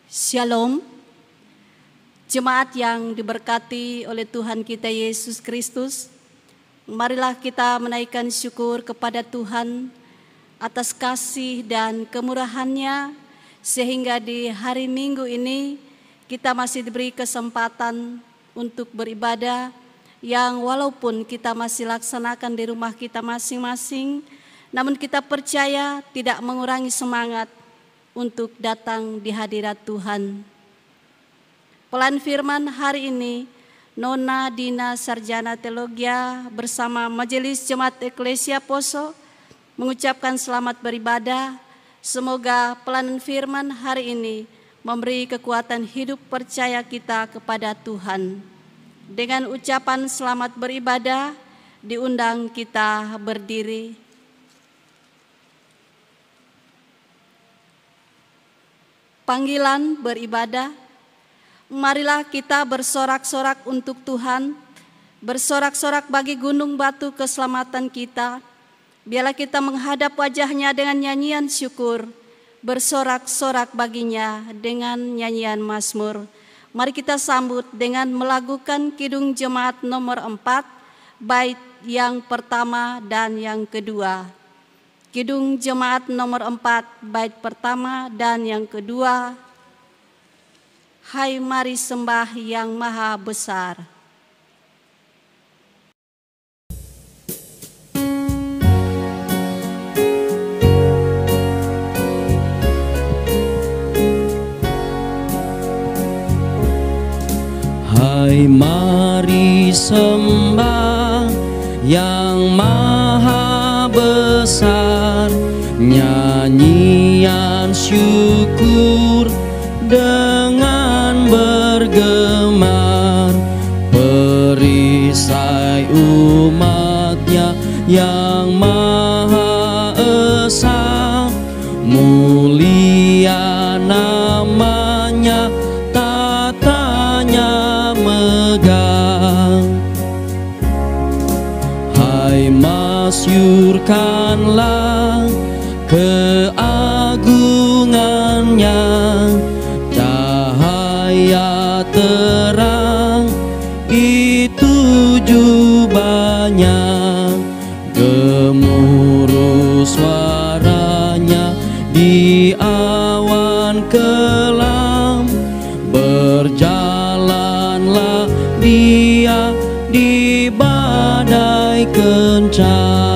Shalom, jemaat yang diberkati oleh Tuhan kita Yesus Kristus. Marilah kita menaikkan syukur kepada Tuhan atas kasih dan kemurahan-Nya, sehingga di hari Minggu ini kita masih diberi kesempatan untuk beribadah, yang walaupun kita masih laksanakan di rumah kita masing-masing, namun kita percaya tidak mengurangi semangat untuk datang di hadirat Tuhan. Pelan firman hari ini, Nona Dina Sarjana Teologia bersama Majelis Jemaat Eklesia Poso mengucapkan selamat beribadah. Semoga pelan firman hari ini memberi kekuatan hidup percaya kita kepada Tuhan. Dengan ucapan selamat beribadah, diundang kita berdiri. Panggilan beribadah, marilah kita bersorak-sorak untuk Tuhan, bersorak-sorak bagi gunung batu keselamatan kita. Biarlah kita menghadap wajah-Nya dengan nyanyian syukur, bersorak-sorak baginya dengan nyanyian mazmur. Mari kita sambut dengan melakukan Kidung Jemaat nomor 4, bait yang pertama dan yang kedua. Kidung Jemaat nomor 4, bait pertama dan yang kedua. Hai mari sembah yang maha besar. Hai mari sembah yang maha besar, nyanyian syukur dengan bergemar, perisai umat-Nya yang maha esa, mulia namanya, tatanya megah. Hai masyurkanlah keagungan-Nya, cahaya terang itu jubahnya, gemuruh suaranya di awan kelam, berjalanlah Dia di badai kencang.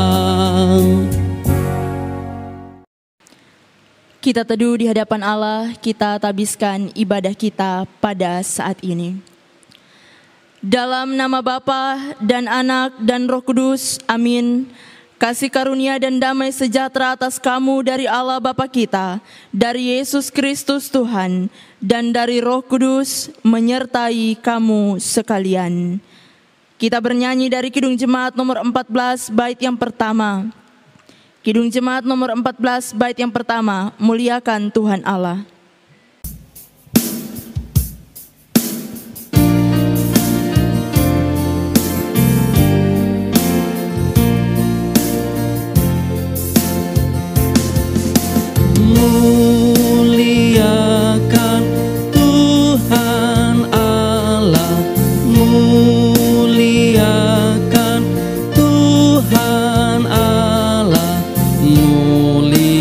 Kita teduh di hadapan Allah, kita tabiskan ibadah kita pada saat ini. Dalam nama Bapa dan Anak dan Roh Kudus, amin. Kasih karunia dan damai sejahtera atas kamu dari Allah Bapa kita, dari Yesus Kristus Tuhan, dan dari Roh Kudus menyertai kamu sekalian. Kita bernyanyi dari Kidung Jemaat nomor 14, bait yang pertama. Kidung Jemaat nomor 14, bait yang pertama, muliakan Tuhan Allah. Muliakan Tuhan Allah, muliakan Tuhan Allah, muliakan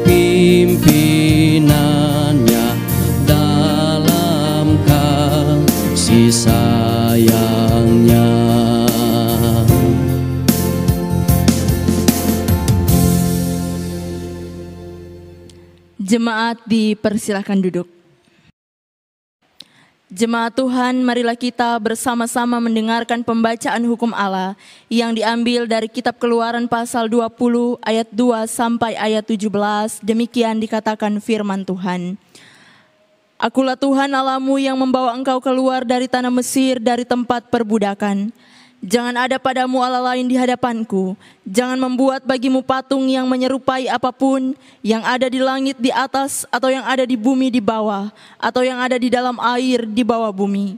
pimpinannya dalam kasih sayangnya. Jemaat dipersilakan duduk. Jemaat Tuhan, marilah kita bersama-sama mendengarkan pembacaan hukum Allah yang diambil dari kitab Keluaran pasal 20 ayat 2 sampai ayat 17. Demikian dikatakan firman Tuhan. Akulah Tuhan Allahmu yang membawa engkau keluar dari tanah Mesir, dari tempat perbudakan. Jangan ada padamu Allah lain di hadapanku. Jangan membuat bagimu patung yang menyerupai apapun yang ada di langit di atas, atau yang ada di bumi di bawah, atau yang ada di dalam air di bawah bumi.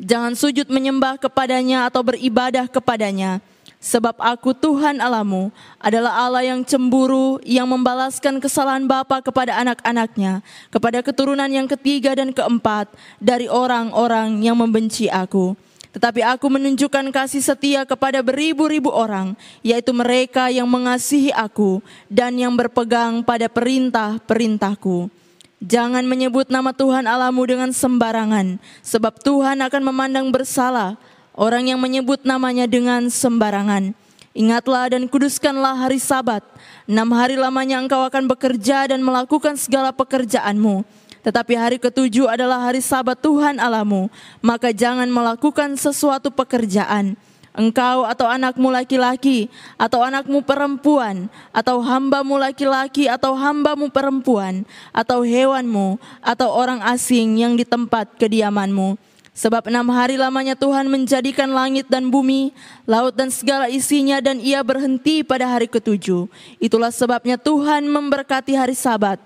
Jangan sujud menyembah kepadanya atau beribadah kepadanya. Sebab aku Tuhan Allahmu adalah Allah yang cemburu, yang membalaskan kesalahan bapa kepada anak-anaknya, kepada keturunan yang ketiga dan keempat dari orang-orang yang membenci aku. Tetapi aku menunjukkan kasih setia kepada beribu-ribu orang, yaitu mereka yang mengasihi aku dan yang berpegang pada perintah-perintahku. Jangan menyebut nama Tuhan Allahmu dengan sembarangan, sebab Tuhan akan memandang bersalah orang yang menyebut namanya dengan sembarangan. Ingatlah dan kuduskanlah hari Sabat. 6 hari lamanya engkau akan bekerja dan melakukan segala pekerjaanmu. Tetapi hari ke-7 adalah hari Sabat Tuhan Allahmu, maka jangan melakukan sesuatu pekerjaan. Engkau atau anakmu laki-laki, atau anakmu perempuan, atau hambamu laki-laki, atau hambamu perempuan, atau hewanmu, atau orang asing yang di tempat kediamanmu. Sebab 6 hari lamanya Tuhan menjadikan langit dan bumi, laut dan segala isinya, dan ia berhenti pada hari ke-7. Itulah sebabnya Tuhan memberkati hari Sabat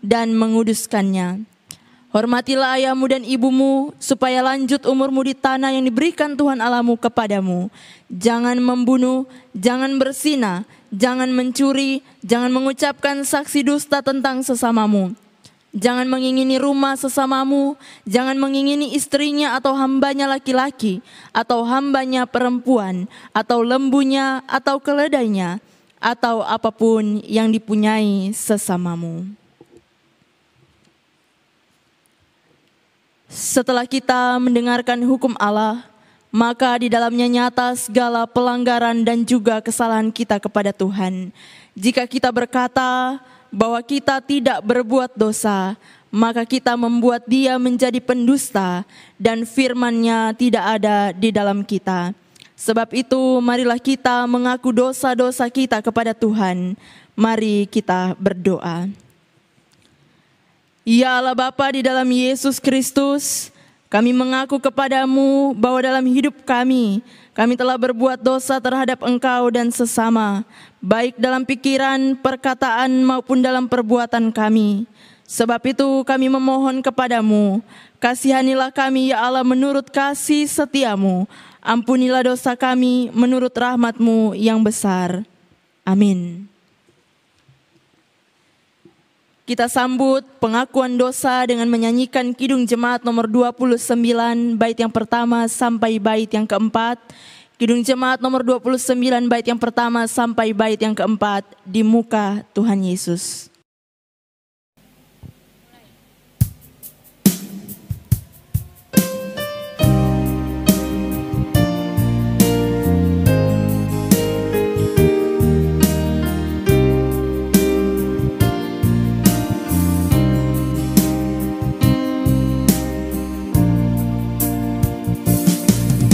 dan menguduskannya. Hormatilah ayahmu dan ibumu, supaya lanjut umurmu di tanah yang diberikan Tuhan Allahmu kepadamu. Jangan membunuh, jangan berzina, jangan mencuri, jangan mengucapkan saksi dusta tentang sesamamu. Jangan mengingini rumah sesamamu, jangan mengingini istrinya atau hambanya laki-laki, atau hambanya perempuan, atau lembunya, atau keledainya, atau apapun yang dipunyai sesamamu. Setelah kita mendengarkan hukum Allah, maka di dalamnya nyata segala pelanggaran dan juga kesalahan kita kepada Tuhan. Jika kita berkata bahwa kita tidak berbuat dosa, maka kita membuat Dia menjadi pendusta dan firman-Nya tidak ada di dalam kita. Sebab itu, marilah kita mengaku dosa-dosa kita kepada Tuhan. Mari kita berdoa. Ya Allah Bapa di dalam Yesus Kristus, kami mengaku kepadamu bahwa dalam hidup kami telah berbuat dosa terhadap Engkau dan sesama, baik dalam pikiran, perkataan maupun dalam perbuatan kami. Sebab itu kami memohon kepadamu, kasihanilah kami ya Allah menurut kasih setiamu, ampunilah dosa kami menurut rahmat-Mu yang besar. Amin. Kita sambut pengakuan dosa dengan menyanyikan Kidung Jemaat nomor 29, bait yang pertama sampai bait yang keempat. Kidung Jemaat nomor 29, bait yang pertama sampai bait yang keempat, Di Muka Tuhan Yesus.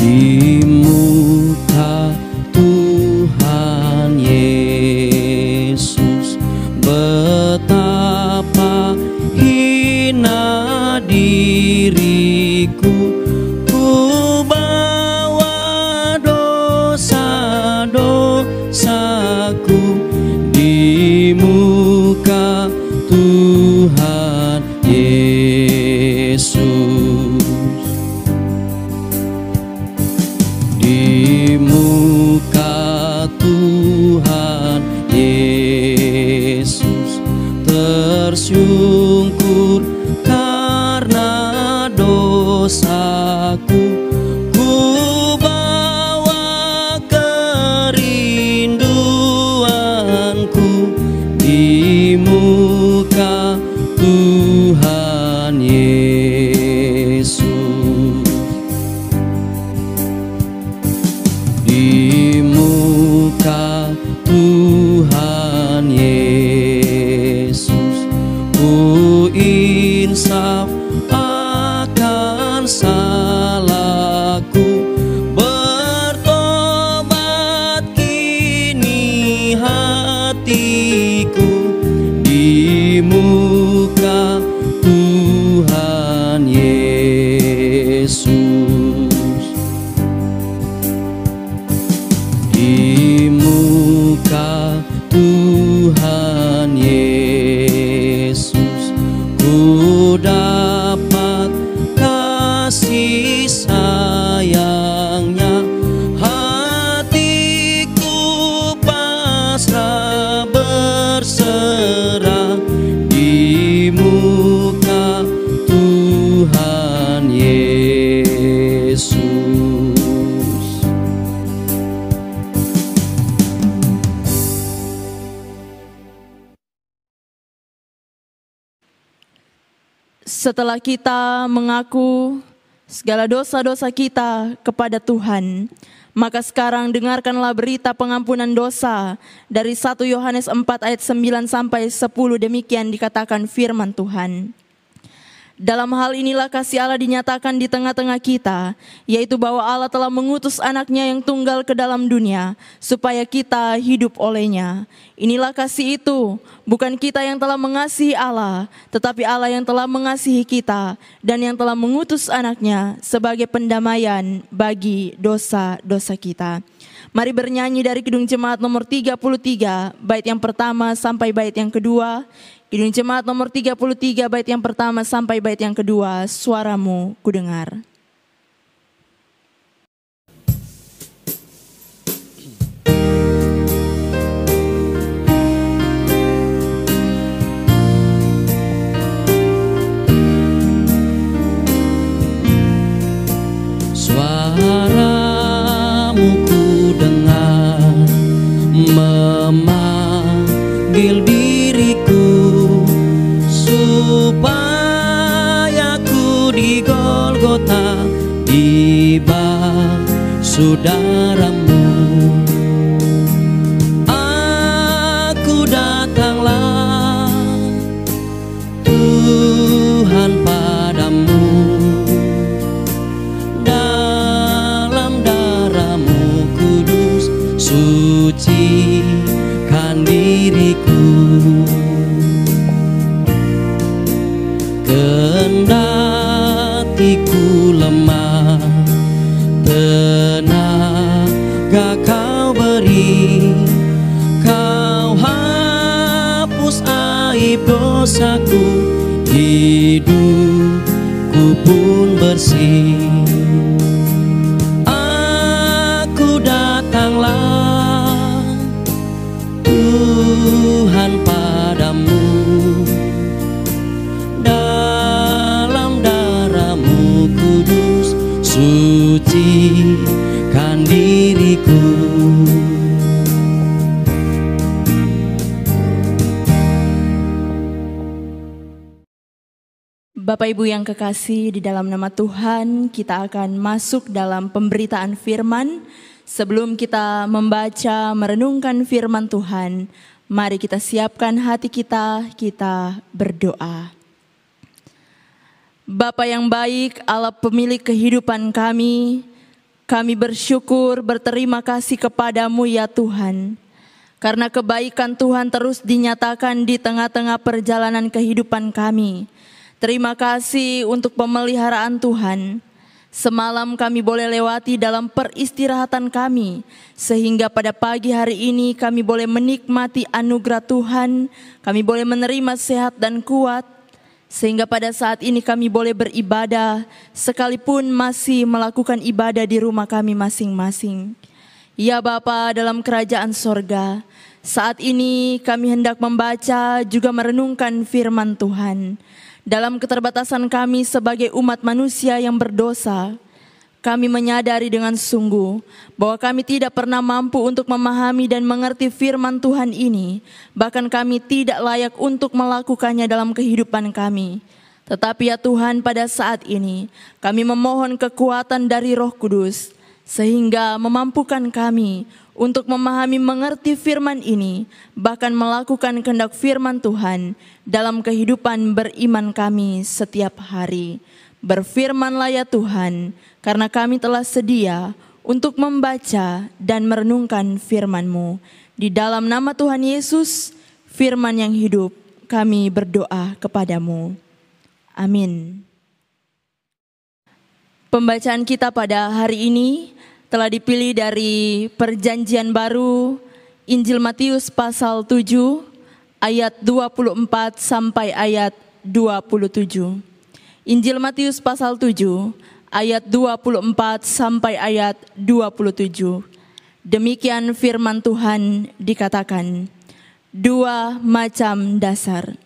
Di muka Tuhan Yesus, betapa hina diriku, ku bawa dosa-dosaku di muka Tuhan Yesus. Di muka Tuhan Yesus tersungkur karena dosaku, ku bawa kerinduanku di muka Tuhan Yesus. Di muka Tuhan Yesus, ku insaf akan salahku, bertobat kini hatiku di muka Tuhan Yesus. Di muka Tuhan Yesus, ku dapat kasih sayang-Nya, hati Setelah kita mengaku segala dosa-dosa kita kepada Tuhan, maka sekarang dengarkanlah berita pengampunan dosa dari 1 Yohanes 4 ayat 9 sampai 10. Demikian dikatakan firman Tuhan. Dalam hal inilah kasih Allah dinyatakan di tengah-tengah kita, yaitu bahwa Allah telah mengutus anaknya yang tunggal ke dalam dunia, supaya kita hidup olehnya. Inilah kasih itu, bukan kita yang telah mengasihi Allah, tetapi Allah yang telah mengasihi kita, dan yang telah mengutus anaknya sebagai pendamaian bagi dosa-dosa kita. Mari bernyanyi dari Kidung Jemaat nomor 33, bait yang pertama sampai bait yang kedua. Kidung Jemaat nomor 33, bait yang pertama sampai bait yang kedua, suaramu kudengar. Suaramu kudengar memanggil diriku, supaya ku di Golgota dibasuh darahmu. Aku datanglah Tuhan padamu, dalam darahmu kudus sucikan diriku. Kendati ku lemah, tenaga kau beri, kau hapus aib dosaku, hidupku pun bersih. Aku datanglah Tuhan padamu, sucikan diriku. Bapak Ibu yang kekasih, di dalam nama Tuhan kita akan masuk dalam pemberitaan firman. Sebelum kita membaca merenungkan firman Tuhan, mari kita siapkan hati kita berdoa. Bapa yang baik, Allah pemilik kehidupan kami bersyukur, berterima kasih kepadamu ya Tuhan. Karena kebaikan Tuhan terus dinyatakan di tengah-tengah perjalanan kehidupan kami. Terima kasih untuk pemeliharaan Tuhan. Semalam kami boleh lewati dalam peristirahatan kami, sehingga pada pagi hari ini kami boleh menikmati anugerah Tuhan, kami boleh menerima sehat dan kuat, sehingga pada saat ini kami boleh beribadah, sekalipun masih melakukan ibadah di rumah kami masing-masing. Ya Bapa dalam kerajaan sorga, saat ini kami hendak membaca juga merenungkan firman Tuhan. Dalam keterbatasan kami sebagai umat manusia yang berdosa, kami menyadari dengan sungguh bahwa kami tidak pernah mampu untuk memahami dan mengerti firman Tuhan ini. Bahkan kami tidak layak untuk melakukannya dalam kehidupan kami. Tetapi ya Tuhan, pada saat ini kami memohon kekuatan dari Roh Kudus, sehingga memampukan kami untuk memahami mengerti firman ini, bahkan melakukan kehendak firman Tuhan dalam kehidupan beriman kami setiap hari. Berfirmanlah ya Tuhan, karena kami telah sedia untuk membaca dan merenungkan firman-Mu. Di dalam nama Tuhan Yesus, firman yang hidup, kami berdoa kepadamu. Amin. Pembacaan kita pada hari ini telah dipilih dari Perjanjian Baru, Injil Matius pasal 7, ayat 24 sampai ayat 27. Injil Matius pasal 7 ayat 24 sampai ayat 27. Demikian firman Tuhan dikatakan, dua macam dasar.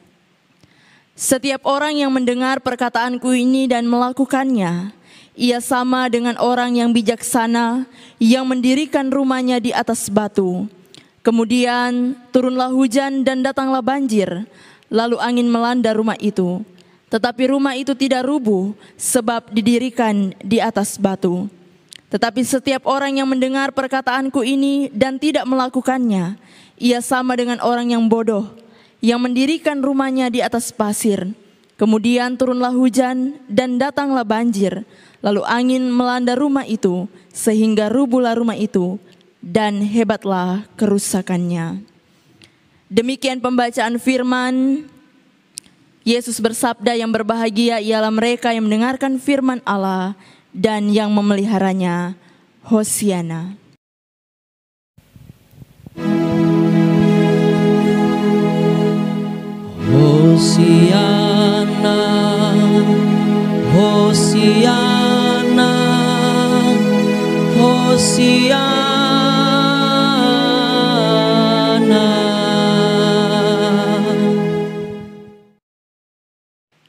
Setiap orang yang mendengar perkataanku ini dan melakukannya, ia sama dengan orang yang bijaksana yang mendirikan rumahnya di atas batu. Kemudian turunlah hujan dan datanglah banjir, lalu angin melanda rumah itu. Tetapi rumah itu tidak rubuh sebab didirikan di atas batu. Tetapi setiap orang yang mendengar perkataanku ini dan tidak melakukannya, ia sama dengan orang yang bodoh, yang mendirikan rumahnya di atas pasir. Kemudian turunlah hujan dan datanglah banjir, lalu angin melanda rumah itu, sehingga rubuhlah rumah itu, dan hebatlah kerusakannya. Demikian pembacaan firman. Yesus bersabda, yang berbahagia ialah mereka yang mendengarkan firman Allah dan yang memeliharanya. Hosiana. Hosiana, Hosiana, Hosiana.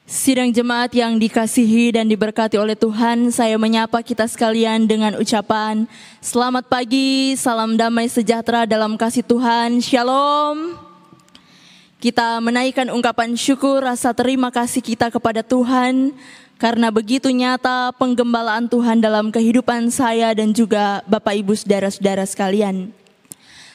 Sidang jemaat yang dikasihi dan diberkati oleh Tuhan, saya menyapa kita sekalian dengan ucapan selamat pagi, salam damai sejahtera dalam kasih Tuhan, Shalom. Kita menaikkan ungkapan syukur, rasa terima kasih kita kepada Tuhan karena begitu nyata penggembalaan Tuhan dalam kehidupan saya dan juga Bapak Ibu saudara-saudara sekalian.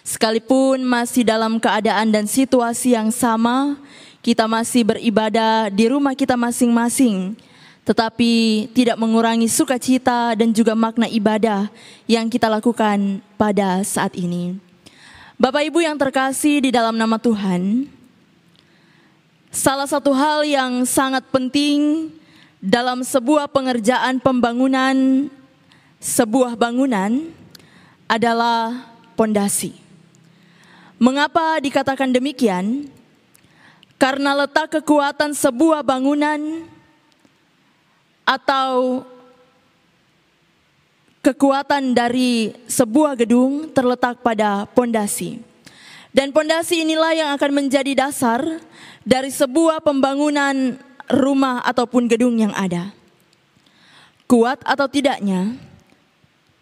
Sekalipun masih dalam keadaan dan situasi yang sama, kita masih beribadah di rumah kita masing-masing, tetapi tidak mengurangi sukacita dan juga makna ibadah yang kita lakukan pada saat ini. Bapak Ibu yang terkasih di dalam nama Tuhan, salah satu hal yang sangat penting dalam sebuah pengerjaan pembangunan sebuah bangunan adalah pondasi. Mengapa dikatakan demikian? Karena letak kekuatan sebuah bangunan atau kekuatan dari sebuah gedung terletak pada pondasi. Dan pondasi inilah yang akan menjadi dasar dari sebuah pembangunan rumah ataupun gedung yang ada. Kuat atau tidaknya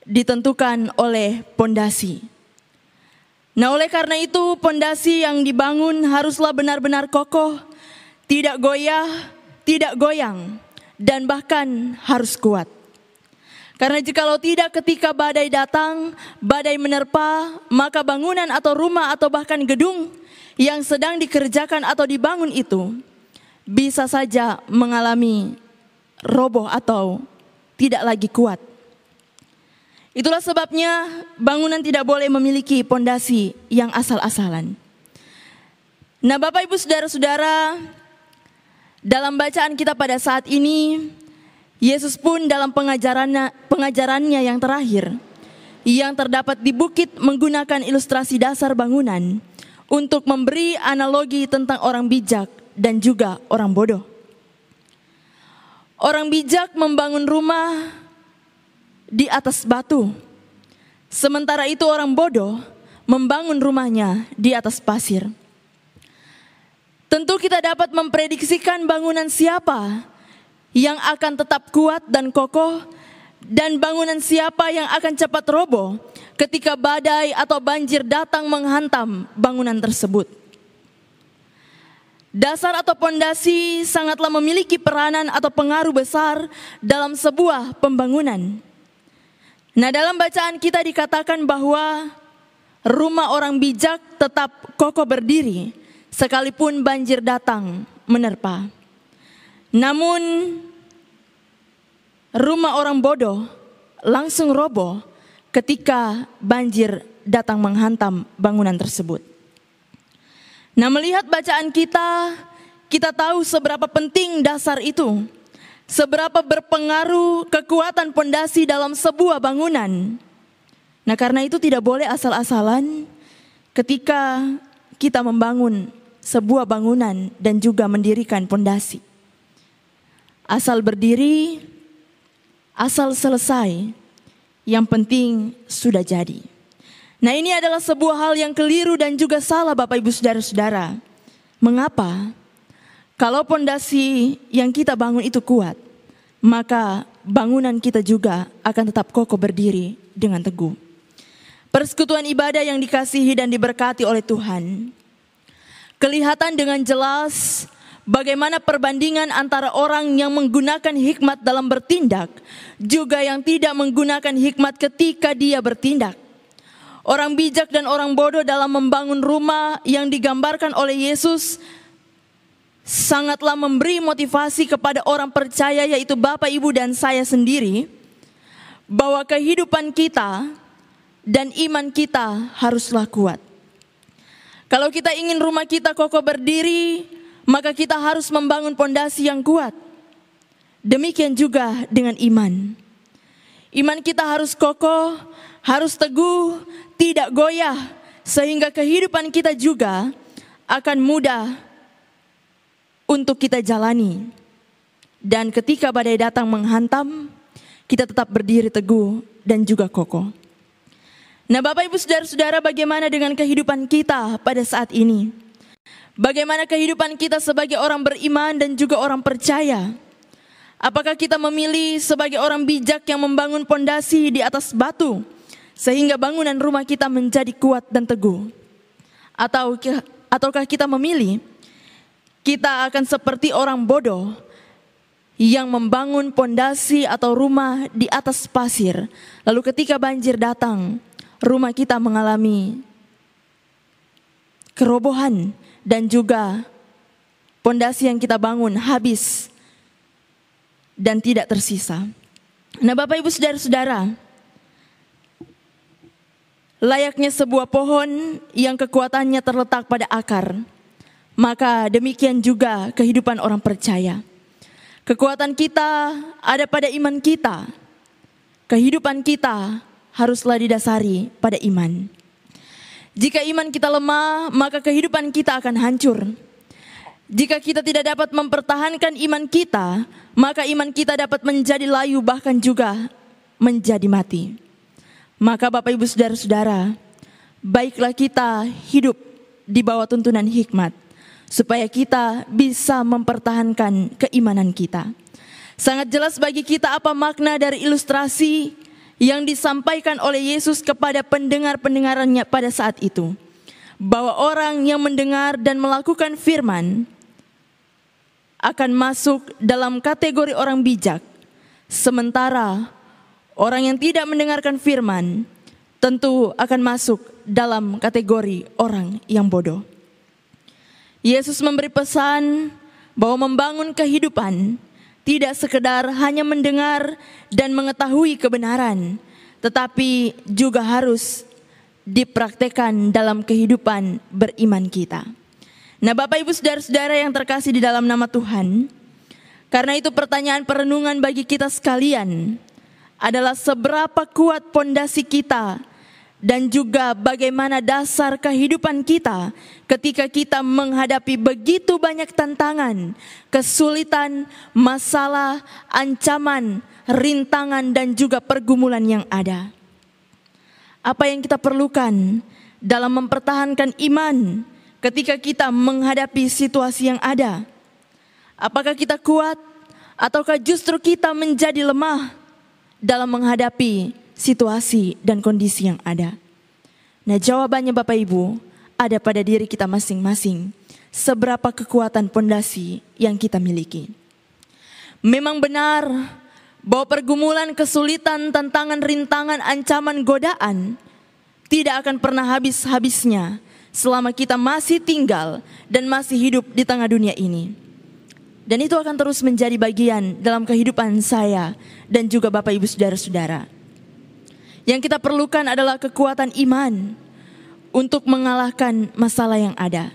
ditentukan oleh pondasi. Nah, oleh karena itu pondasi yang dibangun haruslah benar-benar kokoh, tidak goyah, tidak goyang, dan bahkan harus kuat. Karena jikalau tidak, ketika badai datang, badai menerpa, maka bangunan atau rumah atau bahkan gedung yang sedang dikerjakan atau dibangun itu bisa saja mengalami roboh atau tidak lagi kuat. Itulah sebabnya bangunan tidak boleh memiliki pondasi yang asal-asalan. Nah, Bapak Ibu saudara-saudara, dalam bacaan kita pada saat ini, Yesus pun dalam pengajarannya yang terakhir, yang terdapat di bukit, menggunakan ilustrasi dasar bangunan untuk memberi analogi tentang orang bijak dan juga orang bodoh. Orang bijak membangun rumah di atas batu, sementara itu orang bodoh membangun rumahnya di atas pasir. Tentu kita dapat memprediksikan bangunan siapa yang akan tetap kuat dan kokoh, dan bangunan siapa yang akan cepat roboh ketika badai atau banjir datang menghantam bangunan tersebut. Dasar atau pondasi sangatlah memiliki peranan atau pengaruh besar dalam sebuah pembangunan. Nah, dalam bacaan kita dikatakan bahwa rumah orang bijak tetap kokoh berdiri sekalipun banjir datang menerpa. Namun rumah orang bodoh langsung roboh ketika banjir datang menghantam bangunan tersebut. Nah, melihat bacaan kita tahu seberapa penting dasar itu. Seberapa berpengaruh kekuatan pondasi dalam sebuah bangunan. Nah, karena itu tidak boleh asal-asalan ketika kita membangun sebuah bangunan dan juga mendirikan pondasi. Asal berdiri, asal selesai, yang penting sudah jadi. Nah, ini adalah sebuah hal yang keliru dan juga salah, Bapak Ibu saudara-saudara. Mengapa? Kalau pondasi yang kita bangun itu kuat, maka bangunan kita juga akan tetap kokoh berdiri dengan teguh. Persekutuan ibadah yang dikasihi dan diberkati oleh Tuhan, kelihatan dengan jelas bagaimana perbandingan antara orang yang menggunakan hikmat dalam bertindak, juga yang tidak menggunakan hikmat ketika dia bertindak. Orang bijak dan orang bodoh dalam membangun rumah yang digambarkan oleh Yesus sangatlah memberi motivasi kepada orang percaya, yaitu Bapak, Ibu, dan saya sendiri, bahwa kehidupan kita dan iman kita haruslah kuat. Kalau kita ingin rumah kita kokoh berdiri, maka kita harus membangun pondasi yang kuat. Demikian juga dengan iman. Iman kita harus kokoh, harus teguh, tidak goyah, sehingga kehidupan kita juga akan mudah untuk kita jalani. Dan ketika badai datang menghantam, kita tetap berdiri teguh dan juga kokoh. Nah, Bapak, Ibu, Saudara-saudara, bagaimana dengan kehidupan kita pada saat ini? Bagaimana kehidupan kita sebagai orang beriman dan juga orang percaya? Apakah kita memilih sebagai orang bijak yang membangun pondasi di atas batu, sehingga bangunan rumah kita menjadi kuat dan teguh? Ataukah kita memilih kita akan seperti orang bodoh yang membangun pondasi atau rumah di atas pasir, lalu ketika banjir datang, rumah kita mengalami kerobohan dan juga pondasi yang kita bangun habis dan tidak tersisa. Nah, Bapak, Ibu, Saudara-saudara, layaknya sebuah pohon yang kekuatannya terletak pada akar, maka demikian juga kehidupan orang percaya. Kekuatan kita ada pada iman kita. Kehidupan kita haruslah didasari pada iman. Jika iman kita lemah, maka kehidupan kita akan hancur. Jika kita tidak dapat mempertahankan iman kita, maka iman kita dapat menjadi layu, bahkan juga menjadi mati. Maka Bapak, Ibu, Saudara-saudara, baiklah kita hidup di bawah tuntunan hikmat, supaya kita bisa mempertahankan keimanan kita. Sangat jelas bagi kita apa makna dari ilustrasi yang disampaikan oleh Yesus kepada pendengar-pendengarannya pada saat itu. Bahwa orang yang mendengar dan melakukan firman akan masuk dalam kategori orang bijak. Sementara orang yang tidak mendengarkan firman tentu akan masuk dalam kategori orang yang bodoh. Yesus memberi pesan bahwa membangun kehidupan tidak sekedar hanya mendengar dan mengetahui kebenaran, tetapi juga harus dipraktekkan dalam kehidupan beriman kita. Nah, Bapak, Ibu, Saudara-saudara yang terkasih di dalam nama Tuhan, karena itu pertanyaan perenungan bagi kita sekalian adalah seberapa kuat pondasi kita dan juga bagaimana dasar kehidupan kita ketika kita menghadapi begitu banyak tantangan, kesulitan, masalah, ancaman, rintangan, dan juga pergumulan yang ada. Apa yang kita perlukan dalam mempertahankan iman ketika kita menghadapi situasi yang ada? Apakah kita kuat ataukah justru kita menjadi lemah dalam menghadapi situasi dan kondisi yang ada? Nah, jawabannya Bapak Ibu ada pada diri kita masing-masing. Seberapa kekuatan pondasi yang kita miliki. Memang benar bahwa pergumulan, kesulitan, tantangan, rintangan, ancaman, godaan tidak akan pernah habis-habisnya selama kita masih tinggal dan masih hidup di tengah dunia ini. Dan itu akan terus menjadi bagian dalam kehidupan saya dan juga Bapak, Ibu, Saudara-saudara. Yang kita perlukan adalah kekuatan iman untuk mengalahkan masalah yang ada.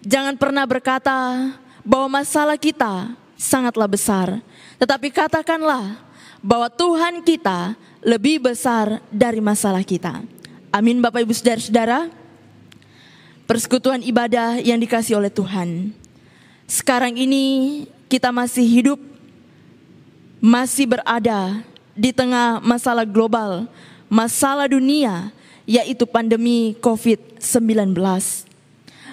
Jangan pernah berkata bahwa masalah kita sangatlah besar, tetapi katakanlah bahwa Tuhan kita lebih besar dari masalah kita. Amin, Bapak, Ibu, Saudara-saudara. Persekutuan ibadah yang dikasihi oleh Tuhan. Sekarang ini kita masih hidup, masih berada di tengah masalah global, masalah dunia, yaitu pandemi COVID-19.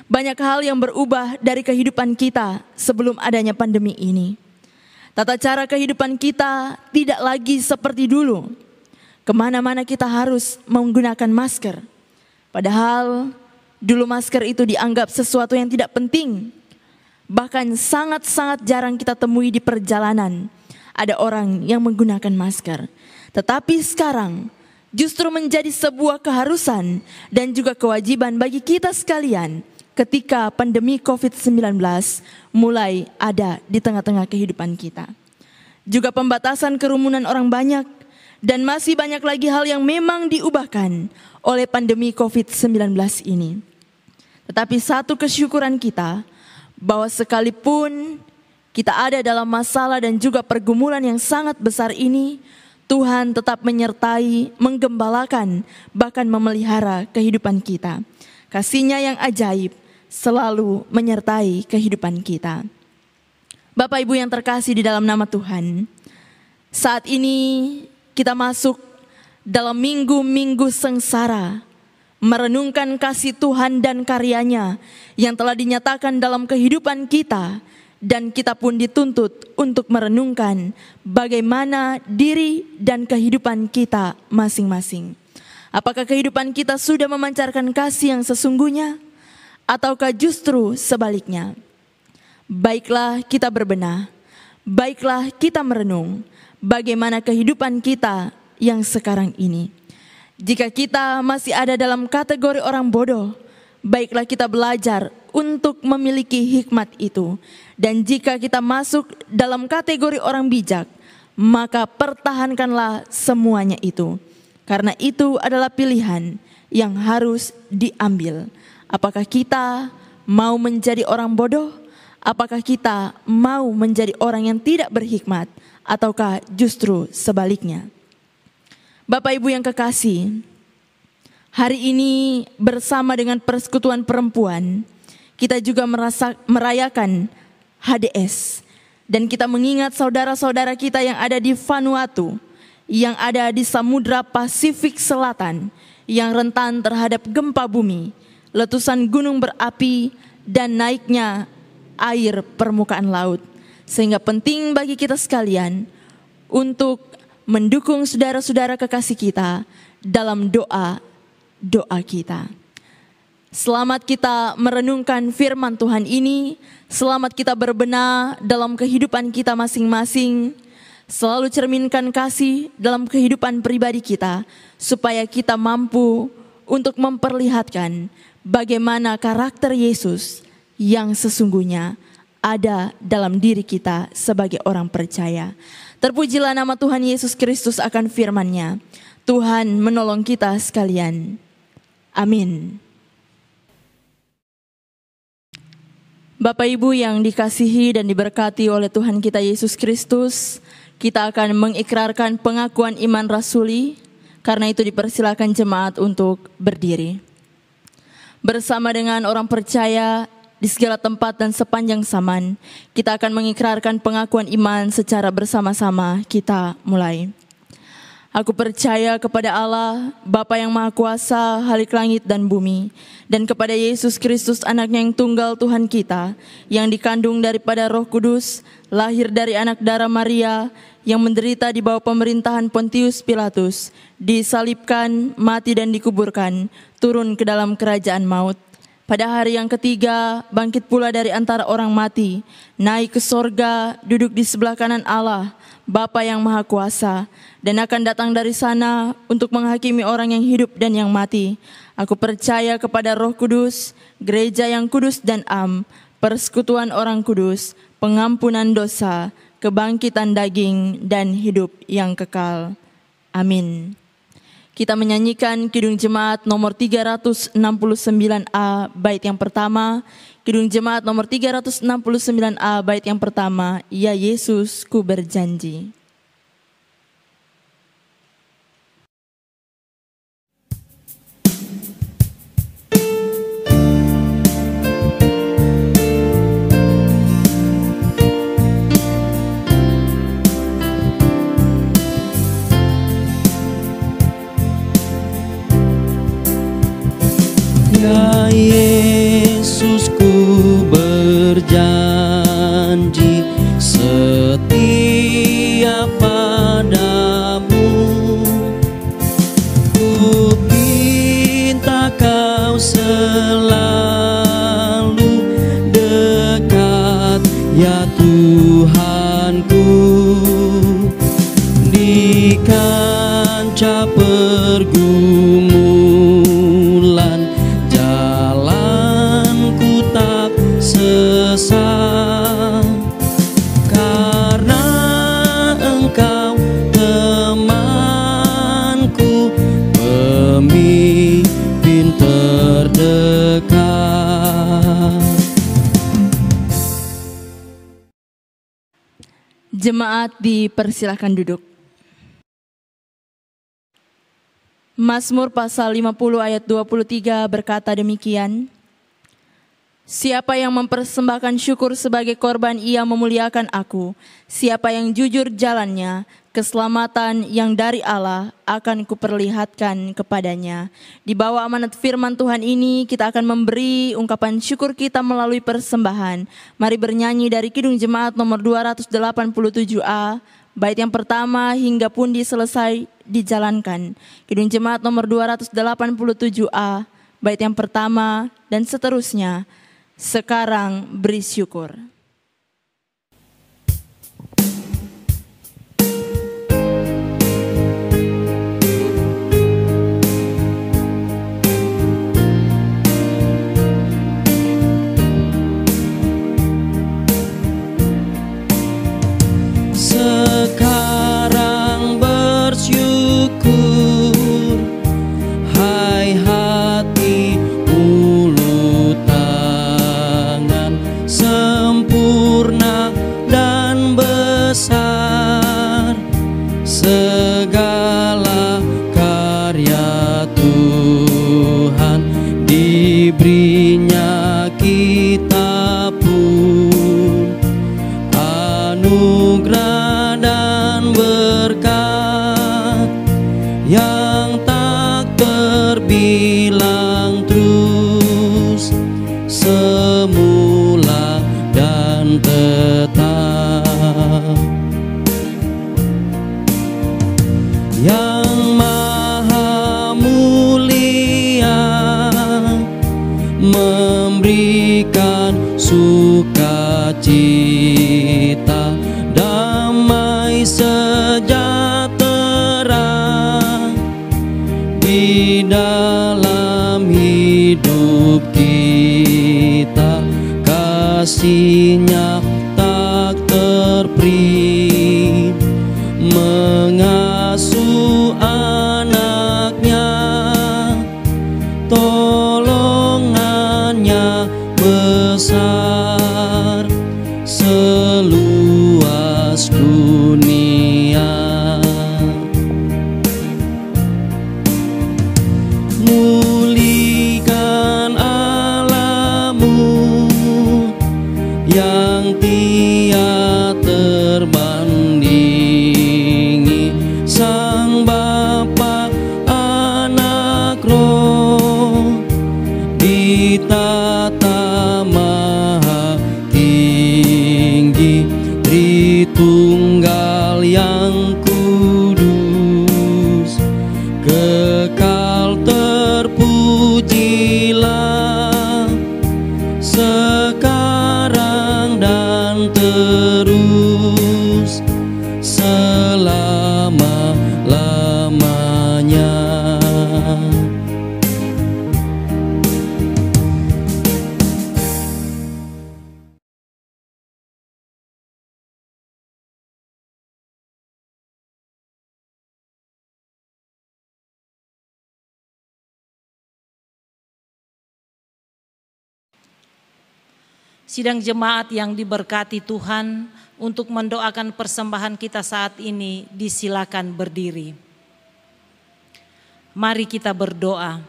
Banyak hal yang berubah dari kehidupan kita sebelum adanya pandemi ini. Tata cara kehidupan kita tidak lagi seperti dulu. Kemana-mana kita harus menggunakan masker. Padahal dulu masker itu dianggap sesuatu yang tidak penting. Bahkan sangat-sangat jarang kita temui di perjalanan ada orang yang menggunakan masker. Tetapi sekarang justru menjadi sebuah keharusan dan juga kewajiban bagi kita sekalian ketika pandemi COVID-19 mulai ada di tengah-tengah kehidupan kita. Juga pembatasan kerumunan orang banyak dan masih banyak lagi hal yang memang diubahkan oleh pandemi COVID-19 ini. Tetapi satu kesyukuran kita bahwa sekalipun kita ada dalam masalah dan juga pergumulan yang sangat besar ini, Tuhan tetap menyertai, menggembalakan, bahkan memelihara kehidupan kita. Kasih-Nya yang ajaib selalu menyertai kehidupan kita. Bapak Ibu yang terkasih di dalam nama Tuhan, saat ini kita masuk dalam minggu-minggu sengsara, merenungkan kasih Tuhan dan karya-Nya yang telah dinyatakan dalam kehidupan kita. Dan kita pun dituntut untuk merenungkan bagaimana diri dan kehidupan kita masing-masing. Apakah kehidupan kita sudah memancarkan kasih yang sesungguhnya? Ataukah justru sebaliknya? Baiklah kita berbenah, baiklah kita merenung bagaimana kehidupan kita yang sekarang ini. Jika kita masih ada dalam kategori orang bodoh, baiklah kita belajar untuk memiliki hikmat itu. Dan jika kita masuk dalam kategori orang bijak, maka pertahankanlah semuanya itu. Karena itu adalah pilihan yang harus diambil. Apakah kita mau menjadi orang bodoh? Apakah kita mau menjadi orang yang tidak berhikmat? Ataukah justru sebaliknya? Bapak Ibu yang kekasih, hari ini bersama dengan Persekutuan Perempuan, kita juga merayakan HDS. Dan kita mengingat saudara-saudara kita yang ada di Vanuatu, yang ada di Samudra Pasifik Selatan, yang rentan terhadap gempa bumi, letusan gunung berapi, dan naiknya air permukaan laut. Sehingga penting bagi kita sekalian untuk mendukung saudara-saudara kekasih kita dalam doa kita. Selamat kita merenungkan firman Tuhan ini, selamat kita berbenah dalam kehidupan kita masing-masing, selalu cerminkan kasih dalam kehidupan pribadi kita, supaya kita mampu untuk memperlihatkan bagaimana karakter Yesus yang sesungguhnya ada dalam diri kita sebagai orang percaya. Terpujilah nama Tuhan Yesus Kristus akan firman-Nya. Tuhan menolong kita sekalian. Amin. Bapak Ibu yang dikasihi dan diberkati oleh Tuhan kita Yesus Kristus, kita akan mengikrarkan pengakuan iman rasuli. Karena itu dipersilakan jemaat untuk berdiri. Bersama dengan orang percaya di segala tempat dan sepanjang zaman, kita akan mengikrarkan pengakuan iman secara bersama-sama. Kita mulai. Aku percaya kepada Allah, Bapa yang Maha Kuasa, Khalik langit dan bumi, dan kepada Yesus Kristus, Anaknya yang tunggal Tuhan kita, yang dikandung daripada Roh Kudus, lahir dari anak darah Maria, yang menderita di bawah pemerintahan Pontius Pilatus, disalibkan, mati dan dikuburkan, turun ke dalam kerajaan maut. Pada hari yang ketiga, bangkit pula dari antara orang mati, naik ke sorga, duduk di sebelah kanan Allah, Bapa yang Maha Kuasa, dan akan datang dari sana untuk menghakimi orang yang hidup dan yang mati. Aku percaya kepada Roh Kudus, gereja yang kudus dan am, persekutuan orang kudus, pengampunan dosa, kebangkitan daging, dan hidup yang kekal. Amin. Kita menyanyikan Kidung Jemaat nomor 369A bait yang pertama. Kidung Jemaat nomor 369A bait yang pertama. Ya Yesus, ku berjanji. Ya Yesus, ku berjanji setia padamu. Ku minta kau selalu dekat ya Tuhanku, di kancah pergumulan jalanku tak sesat, karena Engkau temanku, pemimpin terdekat. Jemaat dipersilahkan duduk. Mazmur pasal 50 ayat 23 berkata demikian. Siapa yang mempersembahkan syukur sebagai korban, ia memuliakan aku. Siapa yang jujur jalannya, keselamatan yang dari Allah akan kuperlihatkan kepadanya. Di bawah amanat firman Tuhan ini, kita akan memberi ungkapan syukur kita melalui persembahan. Mari bernyanyi dari Kidung Jemaat nomor 287A, bait yang pertama hingga pundi selesai dijalankan. Kidung Jemaat nomor 287A, bait yang pertama dan seterusnya. Sekarang beri syukur. Sekarang bersyukur, hai hati ulu tangan, sempurna dan besar segala karya Tuhan, diberinya kita pun anugerah dan berkat yang tak terbilang, terus semula dan tetap. Yang maha mulia memberikan sukacita, damai sejahtera di dalam hidup kita. Kasih-Nya tak terperi, mengasuh anak-Nya, tolongannya besar seluas dunia. Muliakan Allah-Mu yang tiada terbandingi, Sang Bapa, Anak, Roh, di tata maha tinggi, Tritunggal yang kudus, kekal terpujilah sekarang dan terus selama-lamanya. Sidang jemaat yang diberkati Tuhan, untuk mendoakan persembahan kita saat ini, disilakan berdiri. Mari kita berdoa.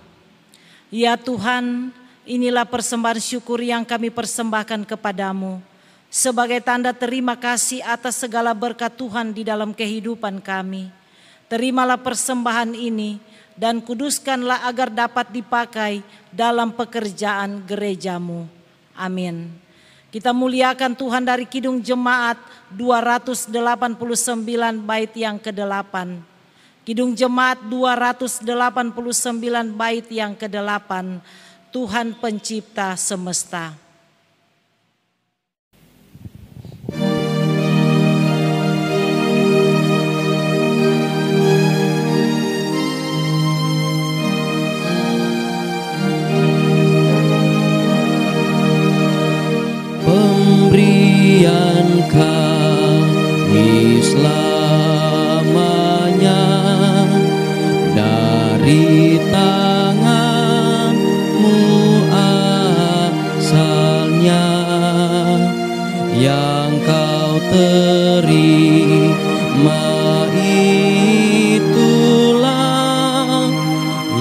Ya Tuhan, inilah persembahan syukur yang kami persembahkan kepadamu, sebagai tanda terima kasih atas segala berkat Tuhan di dalam kehidupan kami. Terimalah persembahan ini dan kuduskanlah agar dapat dipakai dalam pekerjaan gereja-Mu. Amin. Kita muliakan Tuhan dari Kidung Jemaat 289 bait yang ke-8. Kidung Jemaat 289 bait yang ke-8. Tuhan Pencipta semesta. impian kami selamanya dari tangan-Mu asalnya, yang Kau terima itulah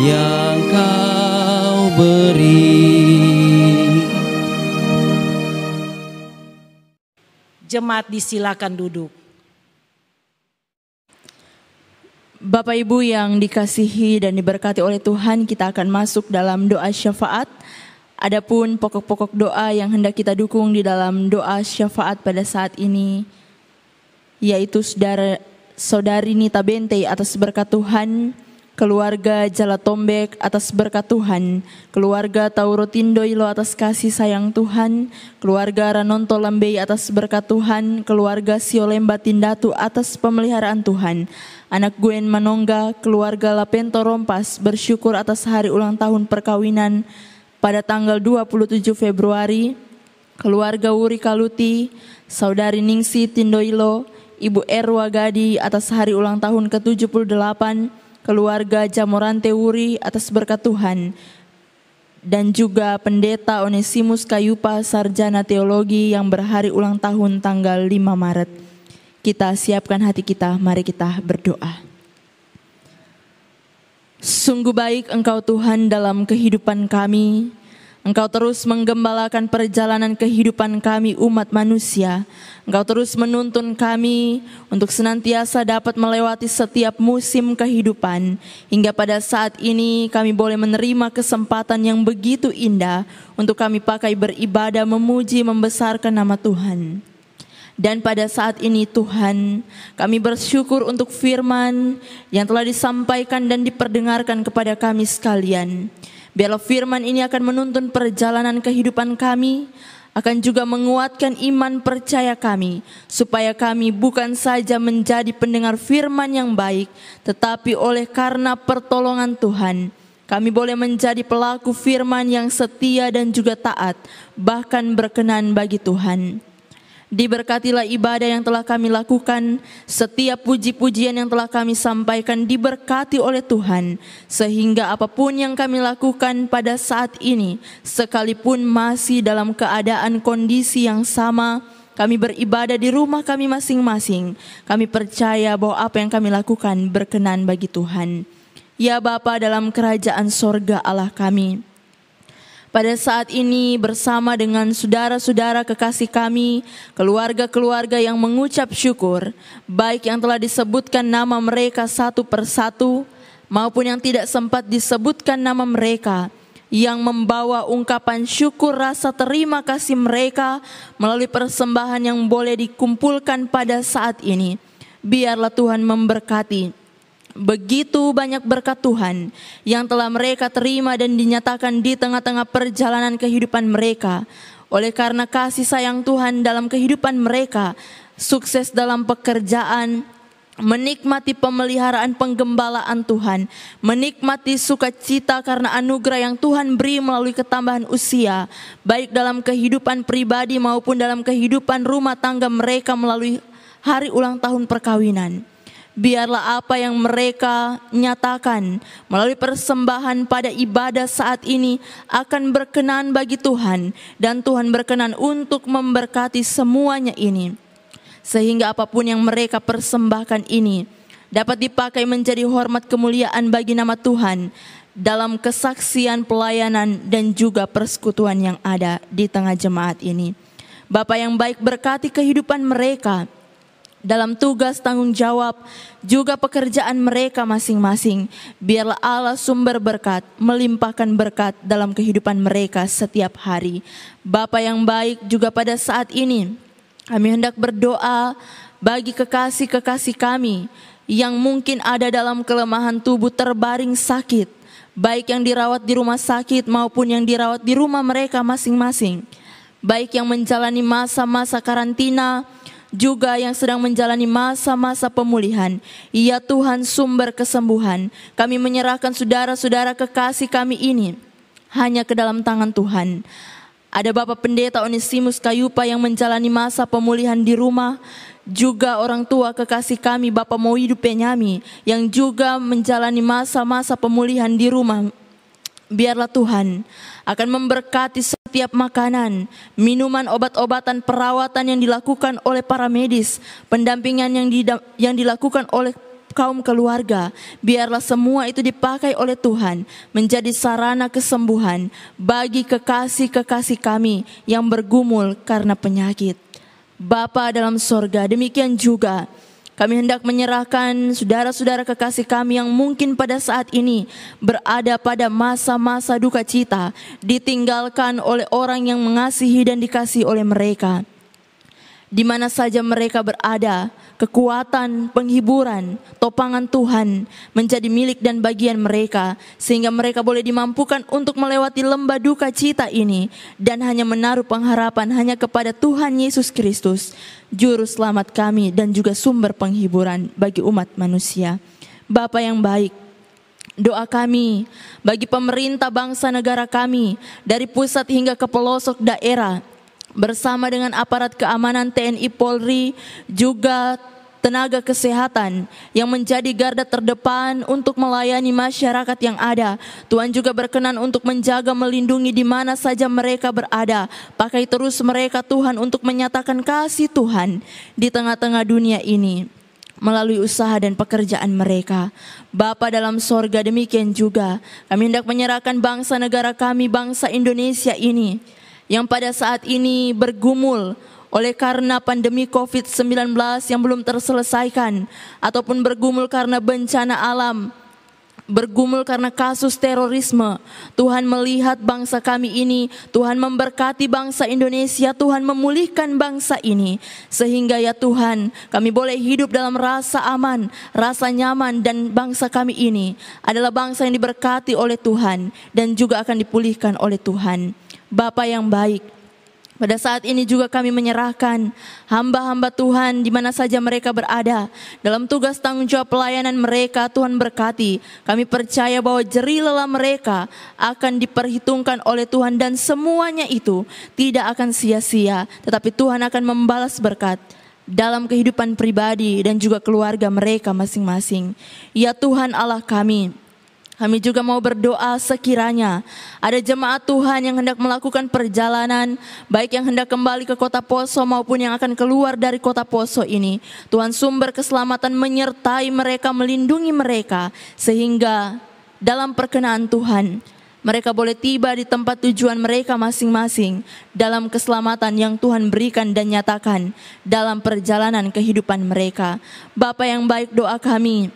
yang Kau beri. Jemaat disilakan duduk. Bapak Ibu yang dikasihi dan diberkati oleh Tuhan, kita akan masuk dalam doa syafaat. Adapun pokok-pokok doa yang hendak kita dukung di dalam doa syafaat pada saat ini, yaitu Saudari Nita Bente atas berkat Tuhan, keluarga Jalatombek atas berkat Tuhan, keluarga Tauro Tindoilo atas kasih sayang Tuhan, keluarga Ranonto Lambei atas berkat Tuhan, keluarga Siolemba Tindatu atas pemeliharaan Tuhan, anak Gwen Manongga, keluarga Lapento Rompas bersyukur atas hari ulang tahun perkawinan pada tanggal 27 Februari, keluarga Wuri Kaluti, Saudari Ningsi Tindoilo, Ibu Erwa Gadi atas hari ulang tahun ke-78, keluarga Jamorante Wuri atas berkat Tuhan, dan juga Pendeta Onesimus Kayupa, sarjana teologi yang berhari ulang tahun tanggal 5 Maret. Kita siapkan hati kita, mari kita berdoa. Sungguh baik Engkau Tuhan dalam kehidupan kami. Engkau terus menggembalakan perjalanan kehidupan kami umat manusia. Engkau terus menuntun kami untuk senantiasa dapat melewati setiap musim kehidupan. Hingga pada saat ini kami boleh menerima kesempatan yang begitu indah untuk kami pakai beribadah, memuji, membesarkan nama Tuhan. Dan pada saat ini Tuhan, kami bersyukur untuk firman yang telah disampaikan dan diperdengarkan kepada kami sekalian. Biarlah firman ini akan menuntun perjalanan kehidupan kami, akan juga menguatkan iman percaya kami, supaya kami bukan saja menjadi pendengar firman yang baik, tetapi oleh karena pertolongan Tuhan, kami boleh menjadi pelaku firman yang setia dan juga taat, bahkan berkenan bagi Tuhan. Diberkatilah ibadah yang telah kami lakukan, setiap puji-pujian yang telah kami sampaikan diberkati oleh Tuhan, sehingga apapun yang kami lakukan pada saat ini, sekalipun masih dalam keadaan kondisi yang sama, kami beribadah di rumah kami masing-masing, kami percaya bahwa apa yang kami lakukan berkenan bagi Tuhan. Ya Bapa dalam kerajaan sorga Allah kami, pada saat ini bersama dengan saudara-saudara kekasih kami, keluarga-keluarga yang mengucap syukur, baik yang telah disebutkan nama mereka satu persatu, maupun yang tidak sempat disebutkan nama mereka, yang membawa ungkapan syukur rasa terima kasih mereka melalui persembahan yang boleh dikumpulkan pada saat ini. Biarlah Tuhan memberkati. Begitu banyak berkat Tuhan yang telah mereka terima dan dinyatakan di tengah-tengah perjalanan kehidupan mereka. Oleh karena kasih sayang Tuhan dalam kehidupan mereka, sukses dalam pekerjaan, menikmati pemeliharaan penggembalaan Tuhan, menikmati sukacita karena anugerah yang Tuhan beri melalui ketambahan usia, baik dalam kehidupan pribadi maupun dalam kehidupan rumah tangga mereka melalui hari ulang tahun perkawinan. Biarlah apa yang mereka nyatakan melalui persembahan pada ibadah saat ini akan berkenan bagi Tuhan, dan Tuhan berkenan untuk memberkati semuanya ini, sehingga apapun yang mereka persembahkan ini dapat dipakai menjadi hormat kemuliaan bagi nama Tuhan dalam kesaksian, pelayanan, dan juga persekutuan yang ada di tengah jemaat ini. Bapa yang baik, berkati kehidupan mereka dalam tugas tanggung jawab, juga pekerjaan mereka masing-masing. Biarlah Allah sumber berkat, melimpahkan berkat dalam kehidupan mereka setiap hari. Bapa yang baik, juga pada saat ini kami hendak berdoa bagi kekasih-kekasih kami yang mungkin ada dalam kelemahan tubuh, terbaring sakit, baik yang dirawat di rumah sakit maupun yang dirawat di rumah mereka masing-masing, baik yang menjalani masa-masa karantina, juga yang sedang menjalani masa-masa pemulihan. Ya Tuhan, sumber kesembuhan, kami menyerahkan saudara-saudara kekasih kami ini hanya ke dalam tangan Tuhan. Ada Bapak Pendeta Onesimus Kayupa yang menjalani masa pemulihan di rumah, juga orang tua kekasih kami Bapak Moidu Penyami yang juga menjalani masa-masa pemulihan di rumah. Biarlah Tuhan akan memberkati setiap makanan, minuman, obat-obatan, perawatan yang dilakukan oleh para medis, pendampingan yang dilakukan oleh kaum keluarga. Biarlah semua itu dipakai oleh Tuhan menjadi sarana kesembuhan bagi kekasih-kekasih kami yang bergumul karena penyakit. Bapa dalam sorga, demikian juga kami hendak menyerahkan saudara-saudara kekasih kami yang mungkin pada saat ini berada pada masa-masa duka cita, ditinggalkan oleh orang yang mengasihi dan dikasihi oleh mereka. Di mana saja mereka berada, kekuatan, penghiburan, topangan Tuhan menjadi milik dan bagian mereka, sehingga mereka boleh dimampukan untuk melewati lembah duka cita ini dan hanya menaruh pengharapan hanya kepada Tuhan Yesus Kristus, Juru Selamat kami dan juga sumber penghiburan bagi umat manusia. Bapa yang baik, doa kami bagi pemerintah bangsa negara kami dari pusat hingga ke pelosok daerah, bersama dengan aparat keamanan TNI Polri, juga tenaga kesehatan yang menjadi garda terdepan untuk melayani masyarakat yang ada. Tuhan juga berkenan untuk menjaga, melindungi di mana saja mereka berada. Pakai terus mereka Tuhan untuk menyatakan kasih Tuhan di tengah-tengah dunia ini melalui usaha dan pekerjaan mereka. Bapa dalam sorga, demikian juga kami hendak menyerahkan bangsa negara kami, bangsa Indonesia ini, yang pada saat ini bergumul oleh karena pandemi COVID-19 yang belum terselesaikan, ataupun bergumul karena bencana alam, bergumul karena kasus terorisme. Tuhan melihat bangsa kami ini, Tuhan memberkati bangsa Indonesia, Tuhan memulihkan bangsa ini, sehingga ya Tuhan kami boleh hidup dalam rasa aman, rasa nyaman, dan bangsa kami ini adalah bangsa yang diberkati oleh Tuhan dan juga akan dipulihkan oleh Tuhan. Bapa yang baik, pada saat ini juga kami menyerahkan hamba-hamba Tuhan di mana saja mereka berada dalam tugas tanggung jawab pelayanan mereka. Tuhan berkati, kami percaya bahwa jerih lelah mereka akan diperhitungkan oleh Tuhan dan semuanya itu tidak akan sia-sia, tetapi Tuhan akan membalas berkat dalam kehidupan pribadi dan juga keluarga mereka masing-masing. Ya Tuhan Allah kami, kami juga mau berdoa sekiranya ada jemaat Tuhan yang hendak melakukan perjalanan, baik yang hendak kembali ke kota Poso maupun yang akan keluar dari kota Poso ini. Tuhan sumber keselamatan menyertai mereka, melindungi mereka, sehingga dalam perkenaan Tuhan mereka boleh tiba di tempat tujuan mereka masing-masing dalam keselamatan yang Tuhan berikan dan nyatakan dalam perjalanan kehidupan mereka. Bapa yang baik, doa kami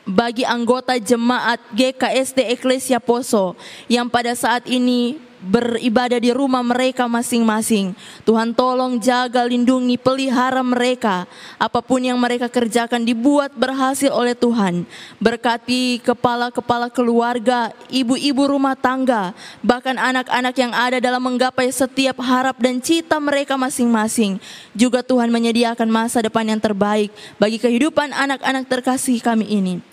bagi anggota jemaat GKSD Eklesia Poso yang pada saat ini beribadah di rumah mereka masing-masing. Tuhan tolong jaga, lindungi, pelihara mereka. Apapun yang mereka kerjakan dibuat berhasil oleh Tuhan. Berkati kepala-kepala keluarga, ibu-ibu rumah tangga, bahkan anak-anak yang ada dalam menggapai setiap harap dan cita mereka masing-masing. Juga Tuhan menyediakan masa depan yang terbaik bagi kehidupan anak-anak terkasih kami ini.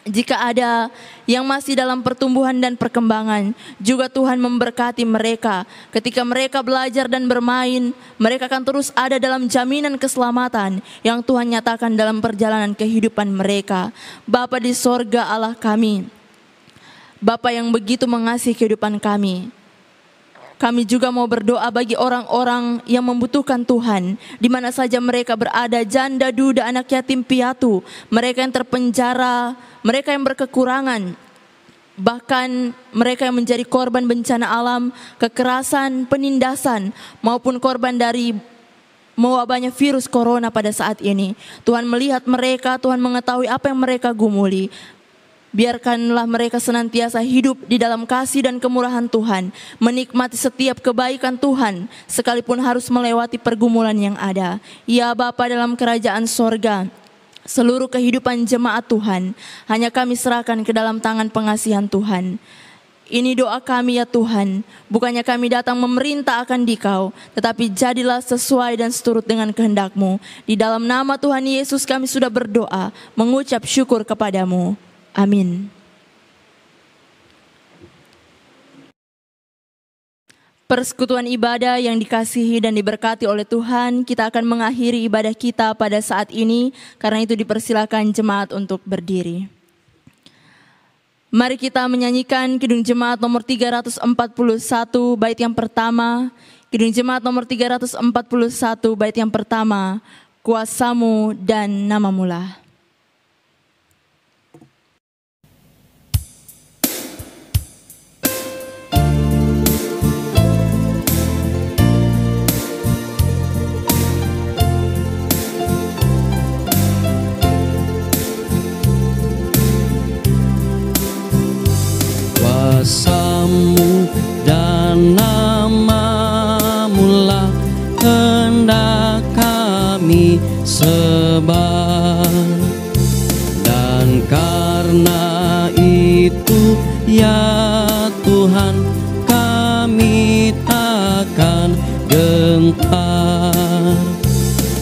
Jika ada yang masih dalam pertumbuhan dan perkembangan, juga Tuhan memberkati mereka. Ketika mereka belajar dan bermain, mereka akan terus ada dalam jaminan keselamatan yang Tuhan nyatakan dalam perjalanan kehidupan mereka. Bapa di sorga Allah kami, Bapa yang begitu mengasihi kehidupan kami, kami juga mau berdoa bagi orang-orang yang membutuhkan Tuhan, di mana saja mereka berada, janda, duda, anak yatim piatu, mereka yang terpenjara, mereka yang berkekurangan, bahkan mereka yang menjadi korban bencana alam, kekerasan, penindasan, maupun korban dari mewabahnya virus corona pada saat ini. Tuhan melihat mereka, Tuhan mengetahui apa yang mereka gumuli. Biarkanlah mereka senantiasa hidup di dalam kasih dan kemurahan Tuhan, menikmati setiap kebaikan Tuhan, sekalipun harus melewati pergumulan yang ada. Ya Bapa dalam kerajaan sorga, seluruh kehidupan jemaat Tuhan hanya kami serahkan ke dalam tangan pengasihan Tuhan. Ini doa kami ya Tuhan, bukannya kami datang memerintah akan Dikau, tetapi jadilah sesuai dan seturut dengan kehendak-Mu. Di dalam nama Tuhan Yesus kami sudah berdoa, mengucap syukur kepadamu. Amin. Persekutuan ibadah yang dikasihi dan diberkati oleh Tuhan, kita akan mengakhiri ibadah kita pada saat ini. Karena itu dipersilakan jemaat untuk berdiri. Mari kita menyanyikan Kidung Jemaat nomor 341 bait yang pertama. Kidung Jemaat nomor 341 bait yang pertama, Kuasamu dan Namamu-lah. Kuasamu dan Namamu-lah hendak kami sembah, dan karena itu ya Tuhan kami takkan gentar,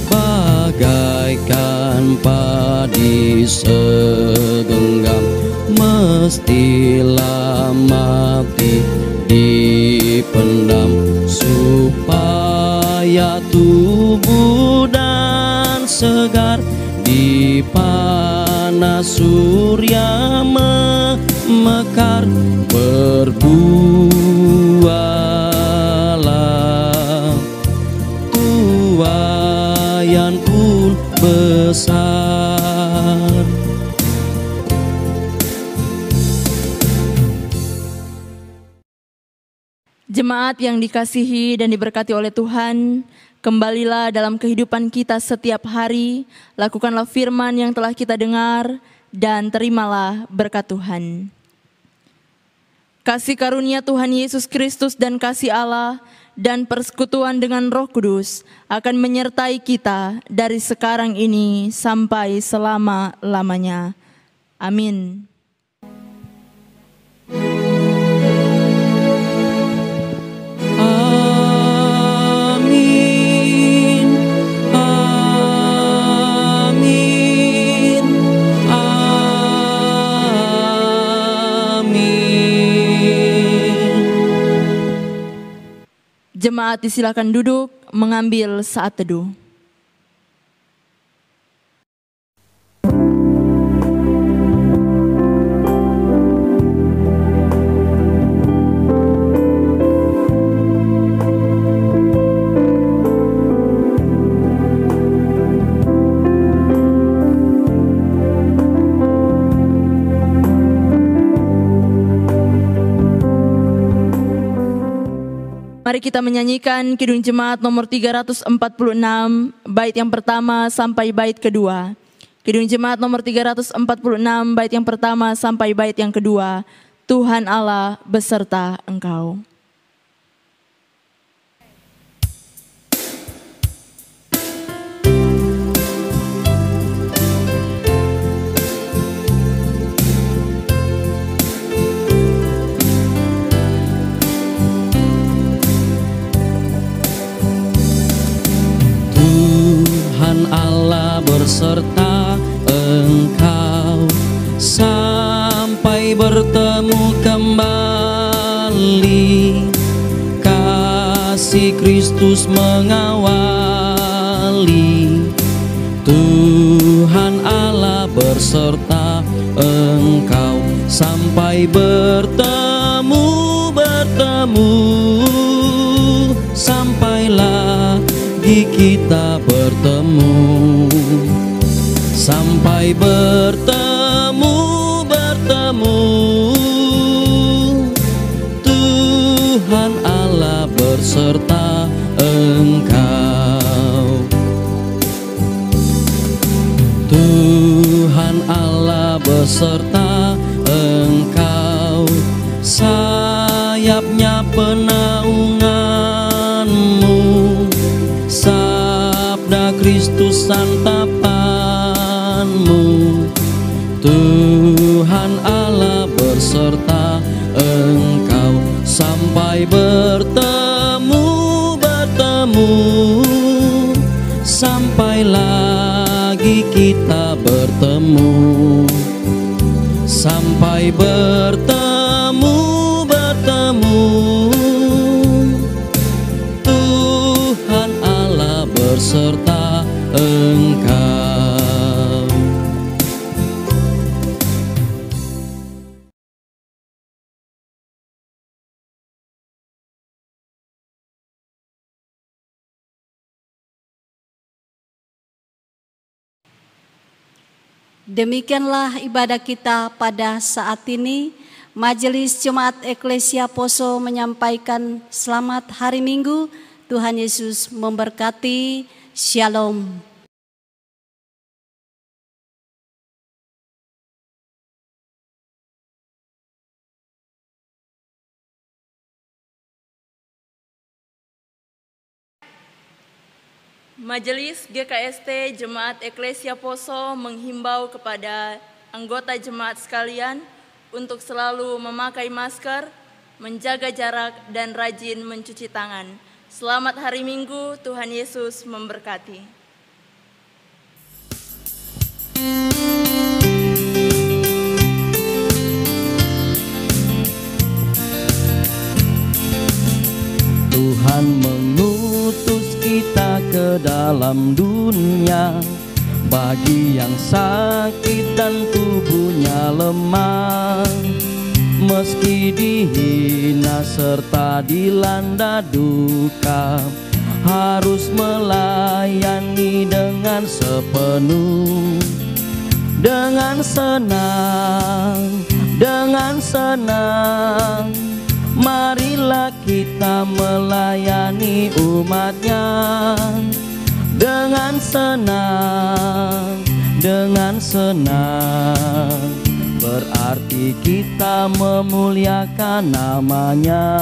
bagaikan padi segenggam mestilah mati dipendam, supaya tubuh dan segar di panas surya memekar. Berbuahlah, tuaian pun besar. Jemaat yang dikasihi dan diberkati oleh Tuhan, kembalilah dalam kehidupan kita setiap hari, lakukanlah firman yang telah kita dengar, dan terimalah berkat Tuhan. Kasih karunia Tuhan Yesus Kristus dan kasih Allah dan persekutuan dengan Roh Kudus akan menyertai kita dari sekarang ini sampai selama-lamanya. Amin. Jemaat disilakan duduk mengambil saat teduh. Mari kita menyanyikan Kidung Jemaat nomor 346, bait yang pertama sampai bait kedua. Kidung Jemaat nomor 346, bait yang pertama sampai bait yang kedua. Tuhan Allah beserta engkau. Allah berserta engkau sampai bertemu kembali. Kasih Kristus mengawali. Tuhan Allah berserta engkau sampai bertemu sampailah kita bertemu, sampai bertemu. Tuhan Allah berserta engkau. Tuhan Allah beserta engkau. Sayapnya penaunganmu, sabda Kristus santapanmu. Tuhan Allah berserta engkau sampai bertemu, sampai lagi kita bertemu, sampai bertemu. Demikianlah ibadah kita pada saat ini. Majelis Jemaat Eklesia Poso menyampaikan selamat hari Minggu. Tuhan Yesus memberkati. Shalom. Majelis GKST Jemaat Eklesia Poso menghimbau kepada anggota jemaat sekalian untuk selalu memakai masker, menjaga jarak, dan rajin mencuci tangan. Selamat hari Minggu, Tuhan Yesus memberkati. Tuhan mengutus kita ke dalam dunia, bagi yang sakit dan tubuhnya lemah, meski dihina serta dilanda duka, harus melayani dengan sepenuh, dengan senang, dengan senang. Marilah kita melayani umat-Nya dengan senang, dengan senang. Berarti kita memuliakan nama-Nya.